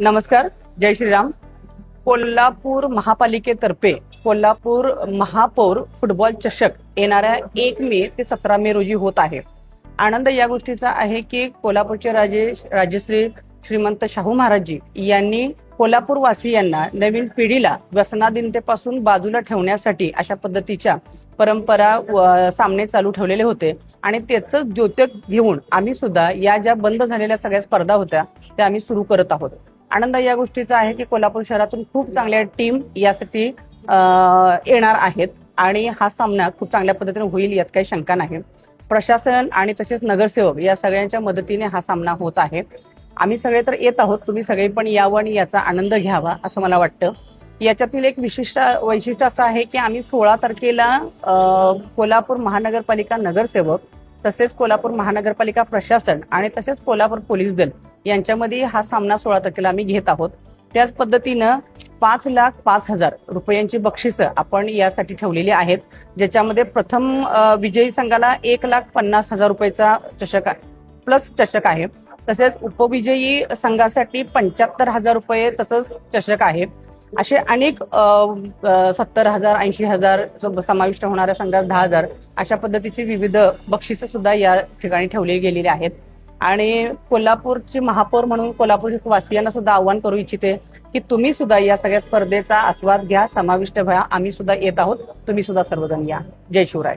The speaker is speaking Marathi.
नमस्कार, जय श्रीराम. कोल्हापूर महापालिकेतर्फे कोल्हापूर महापौर फुटबॉल चषक येणाऱ्या 1 मे ते 17 मे रोजी होत आहे. आनंद या गोष्टीचा आहे की कोल्हापूरचे राजश्री श्रीमंत शाहू महाराजजी यांनी कोल्हापूर वासियांना, नवीन पिढीला व्यसनाधीनतेपासून बाजूला ठेवण्यासाठी अशा पद्धतीच्या परंपरा सामने चालू ठेवलेले होते आणि त्याचं द्योतक घेऊन आम्ही सुद्धा या ज्या बंद झालेल्या सगळ्या स्पर्धा होत्या त्या आम्ही सुरू करत आहोत. आनंद या गोष्टीचा आहे की कोल्हापूर शहरातून खूप चांगल्या टीम यासाठी येणार आहेत आणि हा सामना खूप चांगल्या पद्धतीने होईल यात काही शंका नाही. प्रशासन आणि तसेच नगरसेवक या सगळ्यांच्या मदतीने हा सामना होत आहे. आम्ही सगळे तर येत आहोत, तुम्ही सगळे पण यावं आणि याचा आनंद घ्यावा असं मला वाटतं. याच्यातील एक विशिष्ट वैशिष्ट्य असं आहे की आम्ही 16 तारखेला कोल्हापूर महानगरपालिका नगरसेवक, तसेच कोल्हापूर महानगरपालिका प्रशासन आणि तसेच कोल्हापूर पोलीस दल यांच्यामध्ये हा सामना 16 तारखेला आम्ही घेत आहोत. त्याच पद्धतीनं 5,05,000 रुपयांची बक्षिसं आपण यासाठी ठेवलेली आहेत, ज्याच्यामध्ये प्रथम विजयी संघाला 1,50,000 रुपयाचा चषक प्लस चषक आहे. तसेच उपविजयी संघासाठी 75,000 रुपये तसंच चषक आहे. असे अनेक 70,000 80,000 समाविष्ट होणाऱ्या संघात 10,000 अशा पद्धतीची विविध बक्षिसं सुद्धा या ठिकाणी ठेवली गेलेली आहेत. आणि कोल्हापूरची महापौर म्हणून कोल्हापूरच्या वासियांना सुद्धा आवाहन करू इच्छिते की तुम्ही सुद्धा या सगळ्या स्पर्धेचा आस्वाद घ्या, समाविष्ट व्हा. आम्ही सुद्धा येत आहोत, तुम्ही सुद्धा सर्वजण या. जय शिवराय.